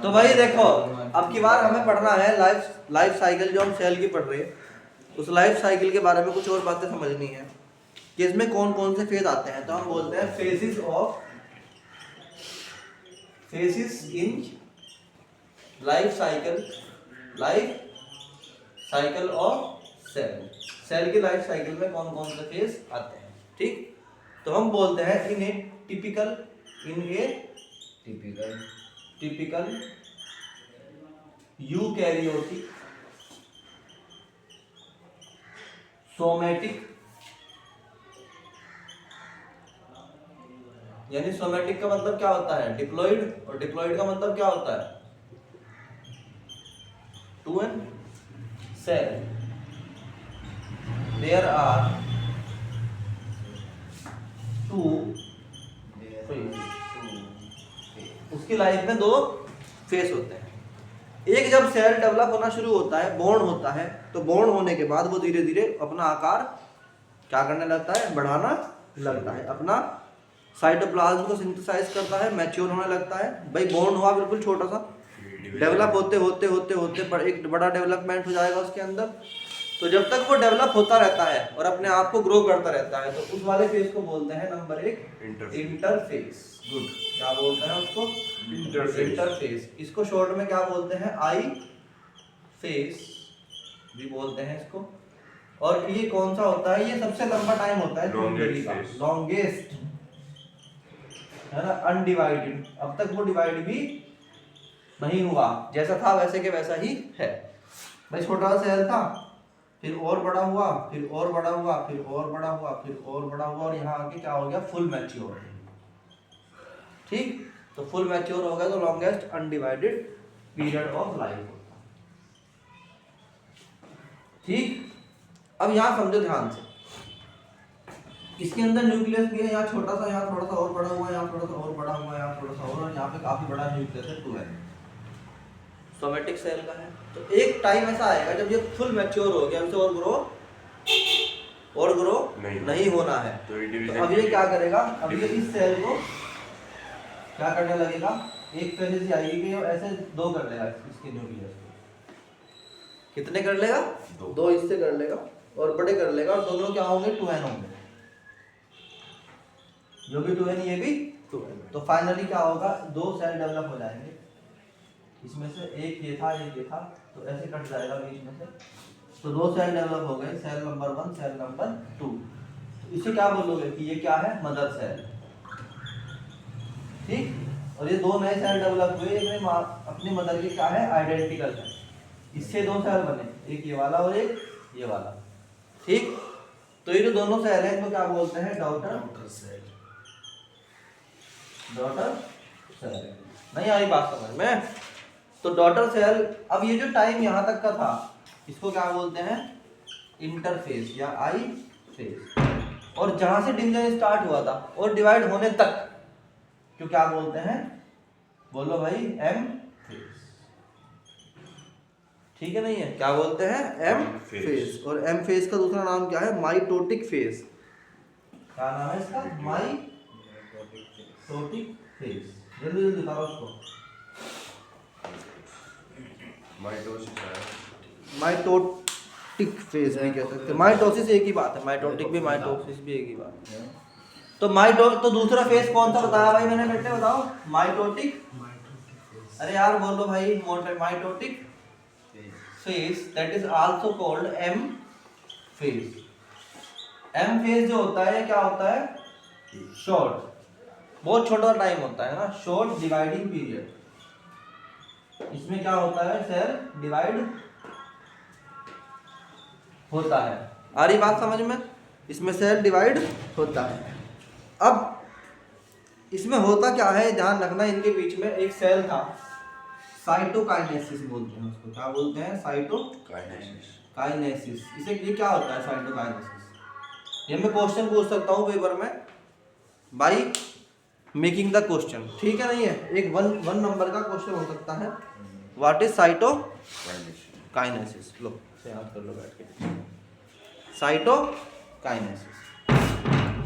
तो भाई देखो, अब की बार हमें पढ़ना है लाइफ साइकिल जो हम सेल की पढ़ रहे हैं, उस लाइफ साइकिल के बारे में कुछ और बातें समझनी है कि इसमें कौन कौन से फेज आते हैं। तो हम बोलते हैं phases in life cycle of cell की लाइफ साइकिल में कौन कौन से फेज आते हैं। ठीक, तो हम बोलते हैं इन ए टिपिकल यूकैरियोटिक सोमैटिक, यानी सोमैटिक का मतलब क्या होता है डिप्लॉइड, और डिप्लॉइड का मतलब क्या होता है two n cell there are two phase. उसकी लाइफ में दो फेस होते हैं। एक जब सेल डेवलप होना शुरू होता है, बॉर्न होता है, तो बॉर्न होने के बाद वो धीरे धीरे अपना आकार क्या करने लगता है, बढ़ाना लगता है, अपना साइटोप्लाज्म को सिंथेसाइज करता है, मैच्योर होने लगता है। भाई बॉर्न हुआ बिल्कुल छोटा सा, डेवलप होते होते होते होते पर एक बड़ा डेवलपमेंट हो जाएगा उसके अंदर। तो जब तक वो डेवलप होता रहता है और अपने आप को ग्रो करता रहता है, तो उस वाले फेज को बोलते हैं नंबर एक इंटरफेस। गुड, क्या बोलते हैं उसको, इंटरफेस। इसको शॉर्ट में क्या बोलते हैं, आई फेस भी बोलते हैं इसको। और ये कौन सा होता है, ये सबसे लंबा टाइम होता है लॉन्गेस्ट, है ना, अनडिवाइडेड। अब तक वो डिवाइड भी नहीं हुआ, जैसा था वैसे के वैसा ही है। भाई छोटा सा सेल था, फिर और बड़ा हुआ, फिर और बड़ा हुआ, फिर और बड़ा हुआ, फिर और बड़ा हुआ, और यहाँ आके क्या हो गया, फुल मैच्योर। ठीक, तो फुल मैच्योर हो गया तो longest undivided period of life होता है। ठीक, अब यहाँ समझो ध्यान से, इसके अंदर न्यूक्लियस भी है, यहाँ छोटा सा, यहाँ थोड़ा सा और बड़ा हुआ, यहाँ थोड़ा सा और बड़ा हुआ, यहाँ थोड़ा सा और यहाँ पे काफी बड़ा न्यूक्लियस है, 2n सोमेटिक सेल का है। तो एक टाइम ऐसा आएगा जब ये फुल मैच्योर हो गया, हमसे और ग्रो नहीं होना है। तो अब ये क्या करेगा, अब ये इस सेल को क्या करने लगेगा, एक फेज से आएगी कि ऐसे दो कर लेगा इसके न्यूक्लियस को। कितने कर लेगा, दो इससे कर लेगा और बड़े कर लेगा, और दोनों क्या होंगे, 2n होंगे। जो भी 2n ये भी 2n। तो फाइनली क्या होगा, दो सेल डेवलप हो जाएंगे, इसमें से एक ये था, एक ये था, तो ऐसे कट जाएगा बीच में से। तो दो सेल डेवलप हो गए, सेल नंबर 1, सेल नंबर 2। तो इसे क्या बोलोगे कि ये क्या है, मदर सेल। ठीक, और ये दो नए सेल डेवलप हुए, अपनी मदर के क्या है, आइडेंटिकल है। इससे दो सेल बने, एक ये वाला और एक ये वाला। ठीक, तो ये जो दोनों सेल है इनको क्या बोलते हैं, डॉटर सेल। नहीं आई बात समझ में? तो डॉटर सेल, अब ये जो टाइम यहाँ तक का था, इसको क्या बोलते हैं, इंटरफेस या आई फेज। और जहां से डिवीजन स्टार्ट हुआ था और डिवाइड होने तक क्यों क्या बोलते हैं, बोलो भाई, एम फेज। ठीक है, नहीं है, क्या बोलते हैं, एम फेज। और एम फेज का दूसरा नाम क्या है, माइटोटिक फेज। क्या नाम है इसका, माइटोटिक फेज। जल्दी जल्दी बताओ उसको। माइटोटिक फेज नहीं कह सकते, माइटोसिस एक ही बात है, माइटोटिक भी माइटोसिस भी एक ही बात है। तो दूसरा फेज कौन सा बताया भाई मैंने, बेटे बताओ, माइटोटिक। अरे यार बोलो भाई, mitotic phase, that is also called M phase. M phase जो होता है क्या होता है, शॉर्ट, बहुत छोटा टाइम होता है ना, शॉर्ट डिवाइडिंग पीरियड। इसमें क्या होता है, सेल डिवाइड होता है। आ रही बात समझ में, इसमें सेल डिवाइड होता है। अब इसमें होता क्या है, ध्यान रखना, इनके बीच में एक सेल था, साइटोकाइनेसिस बोलते हैं उसको। क्या बोलते हैं, साइटोकाइनेसिस। इसे ये क्या होता है, साइटोकाइनेसिस? ये मैं क्वेश्चन पूछ सकता हूँ पेपर में बाई मेकिंग द क्वेश्चन। ठीक है, नहीं है, एक वन नंबर का क्वेश्चन हो सकता है, व्हाट इज साइटोकाइनेसिस। लो से याद कर लो बैठ के,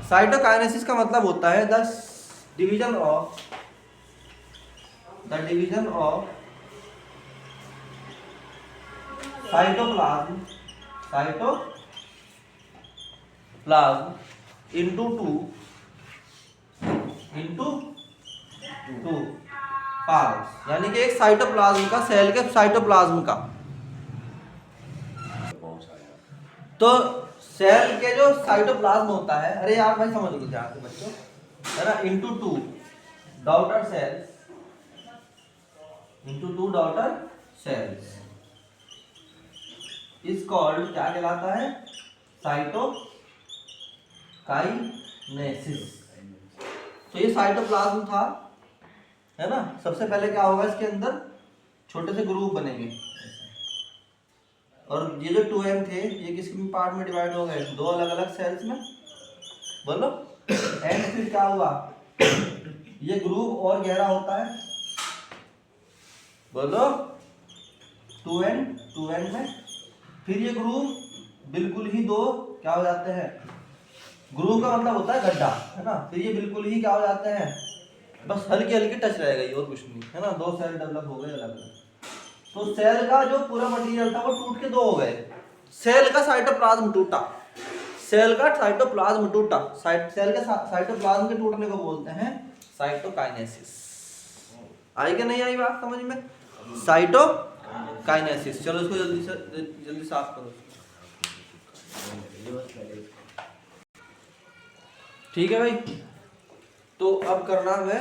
साइटोकाइनेसिस का मतलब होता है the the division of cytoplasm into two parts, यानी कि एक साइटोप्लाज्म का, सेल के साइटोप्लाज्म का, तो सेल के जो साइटोप्लाज्म होता है, अरे यार भाई समझ लो ध्यान से बच्चों, है ना, into two daughter cells is called, क्या कहलाता है, साइटोकाइनेसिस। तो ये साइटोप्लाज्म था, है ना। सबसे पहले क्या होगा, इसके अंदर छोटे से ग्रुप बनेंगे, और ये जो 2M थे ये किस पार्ट में डिवाइड हो गए, दो अलग अलग सेल्स में, बोलो। एंड फिर क्या हुआ, ये ग्रुप और गहरा होता है, बोलो, 2N में। फिर ये ग्रुप बिल्कुल ही दो क्या हो जाते हैं, ग्रुप का मतलब होता है गड्ढा, है ना। फिर ये बिल्कुल ही क्या हो जाते हैं, बस हल्की हल्की टच रह गई और कुछ नहीं, है ना। दो सेल डेवलप हो गए अलग अलग। तो सेल का जो पूरा मटेरियल था वो टूट के दो हो गए, सेल का साइटोप्लाज्म टूटा, सेल का साइटोप्लाज्म टूटा, सेल के साइटोप्लाज्म के टूटने को बोलते हैं साइटोकाइनेसिस। आई कि नहीं आई बात समझ में, साइटोकाइनेसिस। चलो इसको जल्दी साफ करो, ठीक है भाई। तो अब करना है